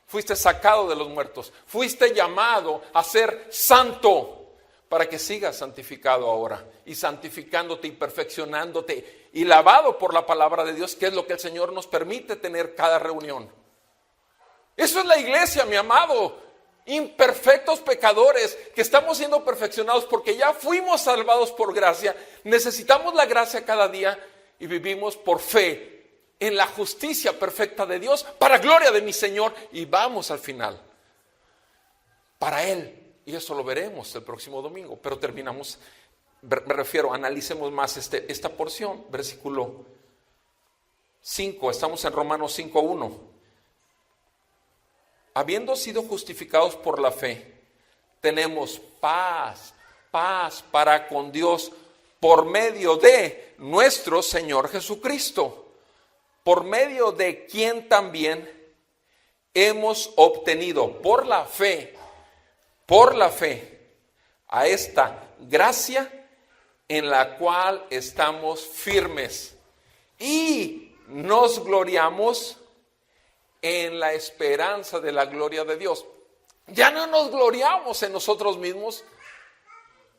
Fuiste sacado de los muertos. Fuiste llamado a ser santo para que sigas santificado ahora. Y santificándote y perfeccionándote y lavado por la palabra de Dios, que es lo que el Señor nos permite tener cada reunión. Eso es la iglesia, mi amado. Imperfectos pecadores que estamos siendo perfeccionados porque ya fuimos salvados por gracia. Necesitamos la gracia cada día y vivimos por fe en la justicia perfecta de Dios para gloria de mi Señor, y vamos al final para Él, y eso lo veremos el próximo domingo. Pero terminamos, me refiero, analicemos más esta porción, versículo 5, estamos en Romanos 5:1. Habiendo sido justificados por la fe, tenemos paz para con Dios por medio de nuestro Señor Jesucristo, por medio de quien también hemos obtenido por la fe, a esta gracia en la cual estamos firmes y nos gloriamos en la esperanza de la gloria de Dios. Ya no nos gloriamos en nosotros mismos,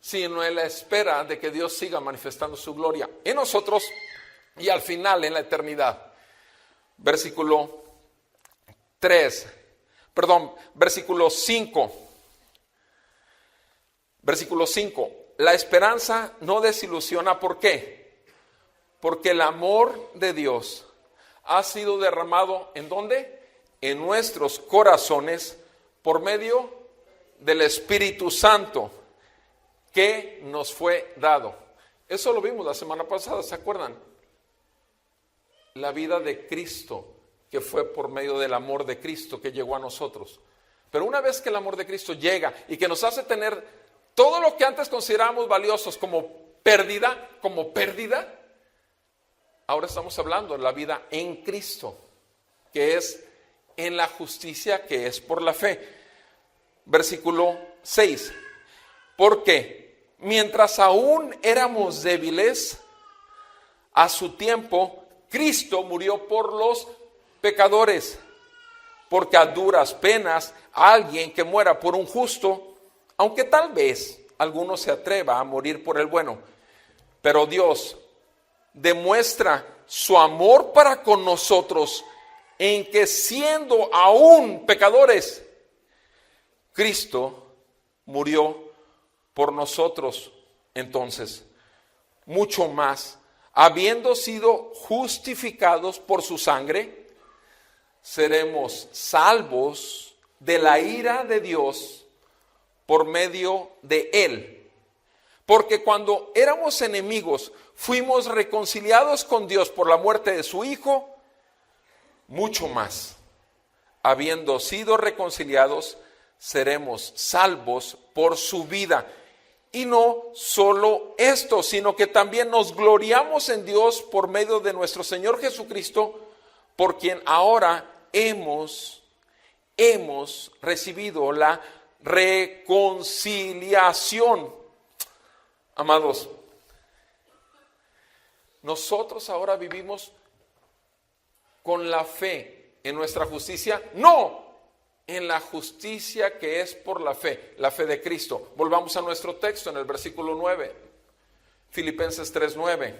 sino en la espera de que Dios siga manifestando su gloria en nosotros y al final en la eternidad. Versículo 5. Versículo 5. La esperanza no desilusiona. ¿Por qué? Porque el amor de Dios ha sido derramado, ¿en dónde? En nuestros corazones por medio del Espíritu Santo que nos fue dado. Eso lo vimos la semana pasada, ¿se acuerdan? La vida de Cristo, que fue por medio del amor de Cristo que llegó a nosotros. Pero una vez que el amor de Cristo llega y que nos hace tener todo lo que antes considerábamos valiosos como pérdida, ahora estamos hablando de la vida en Cristo, que es en la justicia que es por la fe. Versículo 6. Porque mientras aún éramos débiles, a su tiempo Cristo murió por los pecadores, porque a duras penas alguien que muera por un justo, aunque tal vez alguno se atreva a morir por el bueno, pero Dios demuestra su amor para con nosotros en que siendo aún pecadores, Cristo murió por nosotros. Entonces, mucho más, habiendo sido justificados por su sangre, seremos salvos de la ira de Dios por medio de Él. Porque cuando éramos enemigos, fuimos reconciliados con Dios por la muerte de su Hijo. Mucho más, habiendo sido reconciliados, seremos salvos por su vida. Y no solo esto, sino que también nos gloriamos en Dios por medio de nuestro Señor Jesucristo, por quien ahora hemos recibido la reconciliación. Amados, nosotros ahora vivimos con la fe en nuestra justicia, no, en la justicia que es por la fe de Cristo. Volvamos a nuestro texto en el versículo 9, Filipenses 3:9.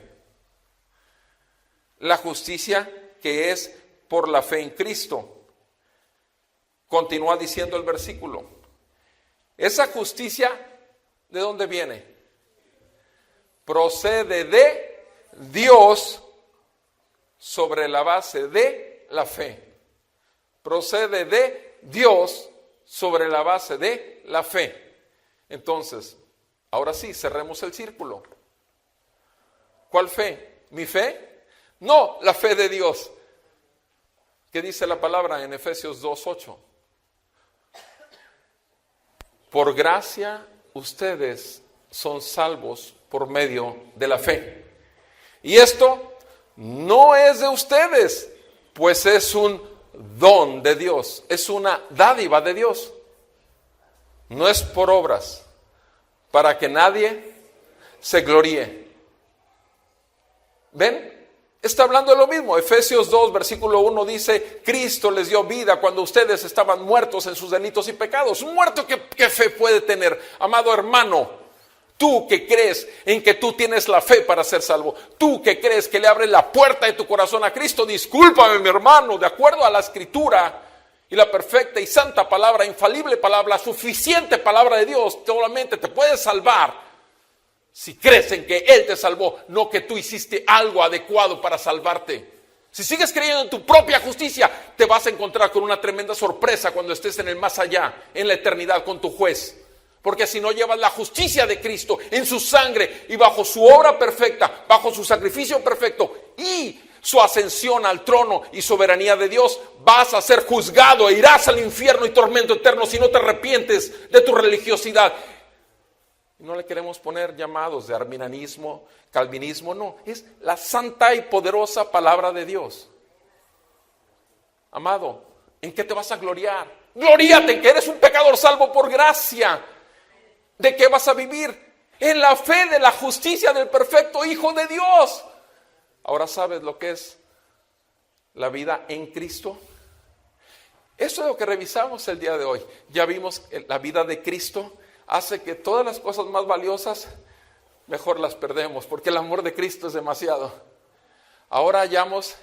La justicia que es por la fe en Cristo. Continúa diciendo el versículo. Esa justicia, ¿de dónde viene? Procede de Dios sobre la base de la fe. Procede de Dios sobre la base de la fe. Entonces, ahora sí, cerremos el círculo. ¿Cuál fe? ¿Mi fe? No, la fe de Dios. ¿Qué dice la palabra en Efesios 2:8? Por gracia ustedes son salvos por medio de la fe. Y esto no es de ustedes, pues es un don de Dios, es una dádiva de Dios. No es por obras, para que nadie se gloríe. ¿Ven? Está hablando de lo mismo. Efesios 2, versículo 1 dice, Cristo les dio vida cuando ustedes estaban muertos en sus delitos y pecados. ¿Un muerto qué fe puede tener? Amado hermano, tú que crees en que tú tienes la fe para ser salvo, tú que crees que le abres la puerta de tu corazón a Cristo, discúlpame mi hermano, de acuerdo a la Escritura y la perfecta y santa palabra, infalible palabra, suficiente palabra de Dios, solamente te puede salvar si crees en que Él te salvó, no que tú hiciste algo adecuado para salvarte. Si sigues creyendo en tu propia justicia, te vas a encontrar con una tremenda sorpresa cuando estés en el más allá, en la eternidad con tu juez. Porque si no llevas la justicia de Cristo en su sangre y bajo su obra perfecta, bajo su sacrificio perfecto y su ascensión al trono y soberanía de Dios, vas a ser juzgado e irás al infierno y tormento eterno si no te arrepientes de tu religiosidad. No le queremos poner llamados de arminianismo, calvinismo, no, es la santa y poderosa palabra de Dios. Amado, ¿en qué te vas a gloriar? Gloríate en que eres un pecador salvo por gracia. ¿De qué vas a vivir? En la fe de la justicia del perfecto Hijo de Dios. Ahora sabes lo que es la vida en Cristo. Eso es lo que revisamos el día de hoy. Ya vimos la vida de Cristo. Hace que todas las cosas más valiosas, mejor las perdemos, porque el amor de Cristo es demasiado. Ahora hallamos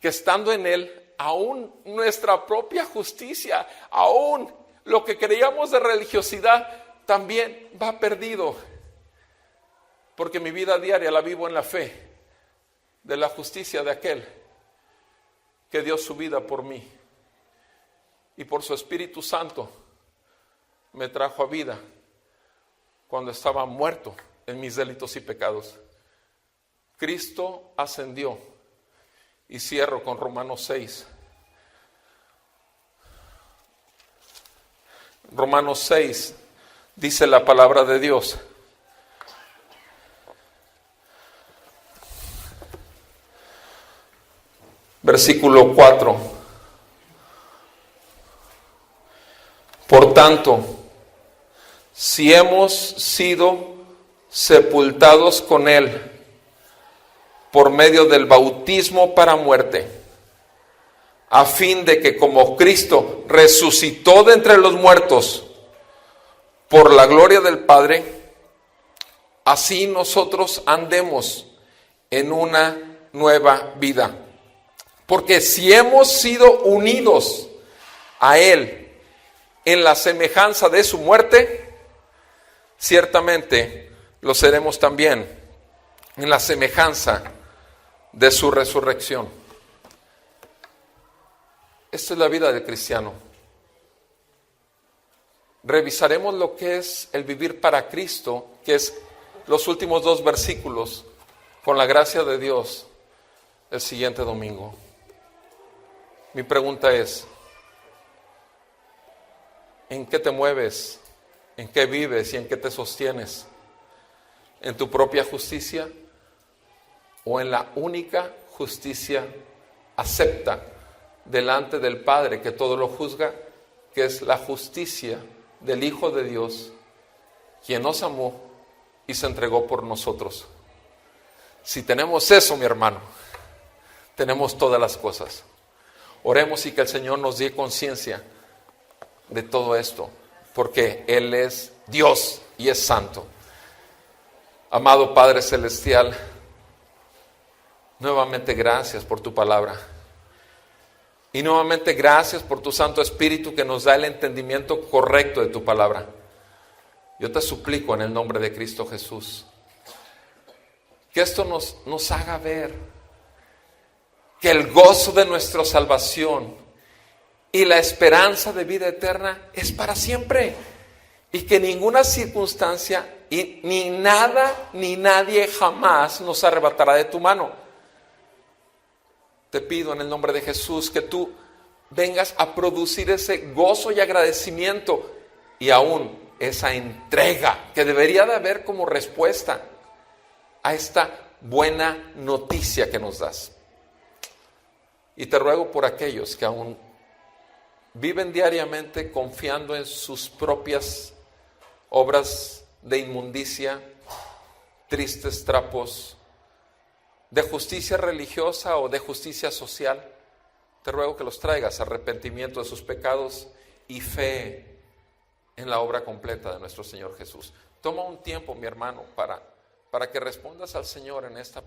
que estando en Él, aún nuestra propia justicia, aún lo que creíamos de religiosidad, también va perdido. Porque mi vida diaria la vivo en la fe de la justicia de aquel que dio su vida por mí. Y por su Espíritu Santo me trajo a vida cuando estaba muerto en mis delitos y pecados. Cristo ascendió. Y cierro con Romanos 6. Romanos 6 dice la palabra de Dios. Versículo 4. Por tanto, si hemos sido sepultados con Él por medio del bautismo para muerte, a fin de que como Cristo resucitó de entre los muertos por la gloria del Padre, así nosotros andemos en una nueva vida. Porque si hemos sido unidos a Él en la semejanza de su muerte, ciertamente lo seremos también en la semejanza de su resurrección. Esta es la vida del cristiano. Revisaremos lo que es el vivir para Cristo, que es los últimos 2 versículos, con la gracia de Dios, el siguiente domingo. Mi pregunta es, ¿en qué te mueves? ¿En qué vives y en qué te sostienes? ¿En tu propia justicia o en la única justicia acepta delante del Padre que todo lo juzga, que es la justicia del Hijo de Dios, quien nos amó y se entregó por nosotros? Si tenemos eso, mi hermano, tenemos todas las cosas. Oremos y que el Señor nos dé conciencia de todo esto, porque Él es Dios y es santo. Amado Padre Celestial, nuevamente gracias por tu palabra. Y nuevamente gracias por tu Santo Espíritu que nos da el entendimiento correcto de tu palabra. Yo te suplico en el nombre de Cristo Jesús, que esto nos haga ver que el gozo de nuestra salvación y la esperanza de vida eterna es para siempre. Y que ninguna circunstancia y ni nada ni nadie jamás nos arrebatará de tu mano. Te pido en el nombre de Jesús que tú vengas a producir ese gozo y agradecimiento y aún esa entrega que debería de haber como respuesta a esta buena noticia que nos das. Y te ruego por aquellos que aún viven diariamente confiando en sus propias obras de inmundicia, tristes trapos, de justicia religiosa o de justicia social. Te ruego que los traigas a arrepentimiento de sus pecados y fe en la obra completa de nuestro Señor Jesús. Toma un tiempo, mi hermano, para que respondas al Señor en esta